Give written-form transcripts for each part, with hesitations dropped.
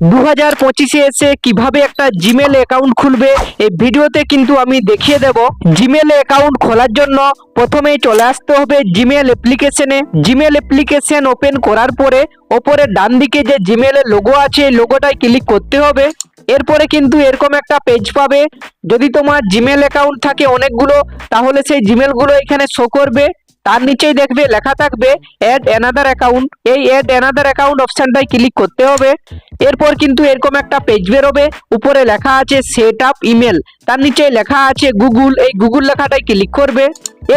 2025-এ এসে কিভাবে একটা জিমেল অ্যাকাউন্ট খুলবে এই ভিডিওতে কিন্তু আমি দেখিয়ে দেব। জিমেল অ্যাকাউন্ট খোলার জন্য প্রথমেই চলে আসতে হবে জিমেল অ্যাপ্লিকেশনে। জিমেল অ্যাপ্লিকেশন ওপেন করার পরে ওপরে ডান দিকে যে জিমেলের লোগো আছে এই লোগোটায় ক্লিক করতে হবে। এরপরে কিন্তু এরকম একটা পেজ পাবে। যদি তোমার জিমেল অ্যাকাউন্ট থাকে অনেকগুলো তাহলে সেই জিমেলগুলো এখানে শো করবে। তার নিচেই দেখবে লেখা থাকবে অ্যাড অ্যানাদার অ্যাকাউন্ট। এই অ্যাড অ্যানাদার অ্যাকাউন্ট অপশনটায় ক্লিক করতে হবে। এরপর কিন্তু এরকম একটা পেজ বেরোবে। উপরে লেখা আছে সেট আপ ইমেল, তার নিচে লেখা আছে গুগল। এই গুগল লেখাটায় ক্লিক করবে।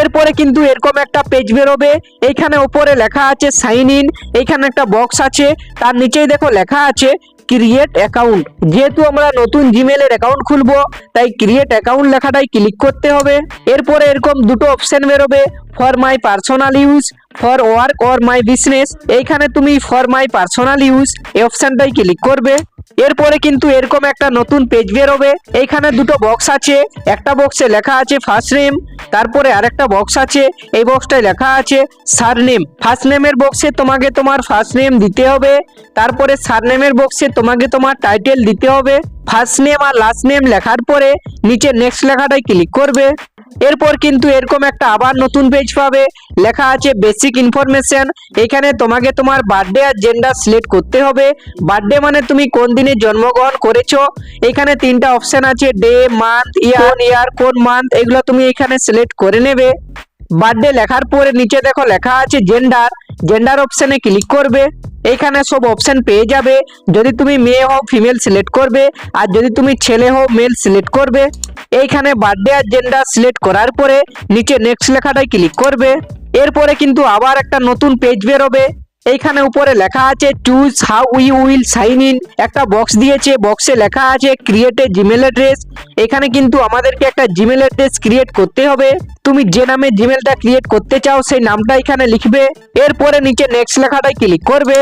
এরপরে কিন্তু এরকম একটা পেজ বেরোবে। এইখানে উপরে লেখা আছে সাইন ইন, এইখানে একটা বক্স আছে, তার নিচেই দেখো লেখা আছে ক্রিয়েট অ্যাকাউন্ট। যেহেতু আমরা নতুন জিমেলের অ্যাকাউন্ট খুলবো তাই ক্রিয়েট অ্যাকাউন্ট লেখাটাই ক্লিক করতে হবে। এরপরে এরকম দুটো অপশন বেরোবে, for my personal use, for work or my business. এইখানে তুমি ফর মাই পার্সোনাল ইউজ এই অপশনটাই ক্লিক করবে। এরপরে কিন্তু এরকম একটা নতুন পেজ বেরোবে। এইখানে দুটো বক্স আছে, একটা বক্সে লেখা আছে ফার্স্ট নেম, তারপরে আরেকটা বক্স আছে, এই বক্সটায় লেখা আছে সারনেম। ফার্স্ট নেমের বক্সে তোমাকে তোমার ফার্স্ট নেম দিতে হবে, তারপরে সারনেমের বক্সে তোমাকে তোমার টাইটেল দিতে হবে। ফার্স্ট নেম আর লাস্ট নেম লেখার পরে নিচে নেক্সট লেখাটায় ক্লিক করবে। এরপর কিন্তু এরকম একটা আবার নতুন পেজ পাবে, লেখা আছে বেসিক ইনফরমেশন। এখানে তোমাকে তোমার বার্থডে আর জেন্ডার সিলেক্ট করতে হবে। বার্থডে মানে তুমি কোন দিনে জন্মগ্রহণ করেছো। এখানে তিনটা অপশন আছে, ডে, মান্থ, ইয়ার, কোন মান্থ, এগুলো তুমি এখানে সিলেক্ট করে নেবে। বার্থডে লেখার পরে নিচে দেখো লেখা আছে জেন্ডার, জেন্ডার অপশনে ক্লিক করবে। এইখানে সব অপশন পেয়ে যাবে। যদি তুমি মেয়ে হও ফিমেল সিলেক্ট করবে, আর যদি তুমি ছেলে হও মেল সিলেক্ট করবে। এইখানে বার্থডে আর জেন্ডার সিলেক্ট করার পরে নিচে নেক্সট লেখাটায় ক্লিক করবে। এরপরে কিন্তু আবার একটা নতুন পেজ বেরোবে। এইখানে উপরে লেখা আছে choose how we will sign in. একটা বক্স দিয়েছে, বক্সে লেখা আছে ক্রিয়েট এ জিমেল অ্যাড্রেস। এখানে কিন্তু আমাদেরকে একটা জিমেল অ্যাড্রেস ক্রিয়েট করতে হবে। তুমি যে নামে জিমেলটা ক্রিয়েট করতে চাও সেই নামটা এখানে লিখবে। এরপরে নিচে নেক্সট লেখাটায় ক্লিক করবে।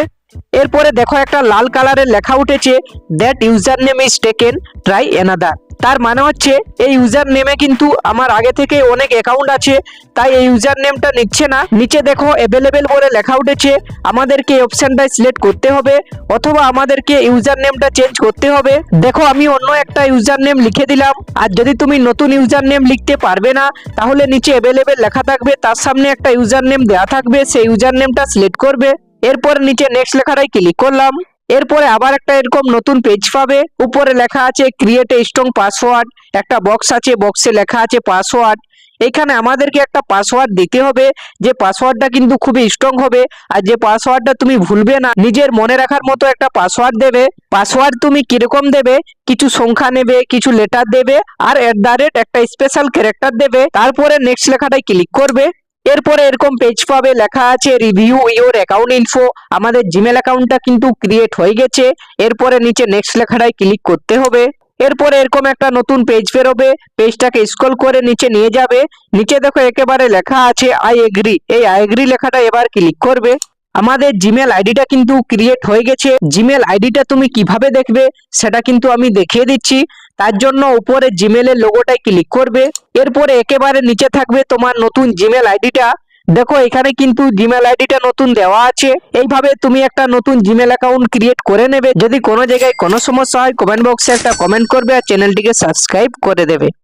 এরপরে দেখো একটা লাল কালারের লেখা উঠেছে that user name is taken, try another. তার মানে হচ্ছে এই ইউজার নেমে কিন্তু আমার আগে থেকে অনেক অ্যাকাউন্ট আছে, তাই এই ইউজার নেমটা নিচ্ছে না। নিচে দেখো অ্যাভেলেবেল বলে লেখা উঠেছে, আমাদেরকে এই অপশনটাই সিলেক্ট করতে হবে অথবা আমাদেরকে ইউজার নেমটা চেঞ্জ করতে হবে। দেখো আমি অন্য একটা ইউজার নেম লিখে দিলাম। আর যদি তুমি নতুন ইউজার নেম লিখতে পারবে না তাহলে নিচে অ্যাভেলেবেল লেখা থাকবে, তার সামনে একটা ইউজার নেম দেওয়া থাকবে, সেই ইউজার নেমটা সিলেক্ট করবে। এরপর নিচে নেক্সট লেখাটাই ক্লিক করলাম। এরপরে আবার একটা এরকম নতুন পেজ পাবে। উপরে লেখা আছে ক্রিয়েট এ স্ট্রং পাসওয়ার্ড। একটা বক্স আছে, বক্সে লেখা আছে পাসওয়ার্ড। এখানে আমাদেরকে একটা পাসওয়ার্ড দিতে হবে, যে পাসওয়ার্ডটা কিন্তু খুবই স্ট্রং হবে আর যে পাসওয়ার্ডটা তুমি ভুলবে না। নিজের মনে রাখার মতো একটা পাসওয়ার্ড দেবে। পাসওয়ার্ড তুমি কিরকম দেবে, কিছু সংখ্যা নেবে, কিছু লেটার দেবে আর একটা স্পেশাল ক্যারেক্টার দেবে। তারপরে নেক্সট লেখাটাই ক্লিক করবে। এরপরে এরকম পেজ পাবে, লেখা আছে রিভিউ ইওর অ্যাকাউন্ট ইনফো। আমাদের জিমেল অ্যাকাউন্টটা কিন্তু ক্রিয়েট হয়ে গেছে। এরপরে নিচে নেক্সট লেখাটায় ক্লিক করতে হবে। এরপরে এরকম একটা নতুন পেজ বেরোবে, পেজটাকে স্ক্রল করে নিচে নিয়ে যাবে। নিচে দেখো একেবারে লেখা আছে আই এগ্রি। এই আই এগ্রি লেখাটা এবার ক্লিক করবে। আমাদের জিমেল আইডিটা কিন্তু ক্রিয়েট হয়ে গেছে। জিমেল আইডিটা তুমি কিভাবে দেখবে সেটা কিন্তু আমি দেখিয়ে দিচ্ছি। তার জন্য উপরে জিমেলের লোগোটায় ক্লিক করবে। এরপরে একেবারে নিচে থাকবে তোমার নতুন জিমেল আইডিটা। দেখো এখানে কিন্তু জিমেল আইডিটা নতুন দেওয়া আছে। এইভাবে তুমি একটা নতুন জিমেল অ্যাকাউন্ট ক্রিয়েট করে নেবে। যদি কোনো জায়গায় কোনো সমস্যা হয় কমেন্ট বক্সে একটা কমেন্ট করবে আর চ্যানেলটিকে সাবস্ক্রাইব করে দেবে।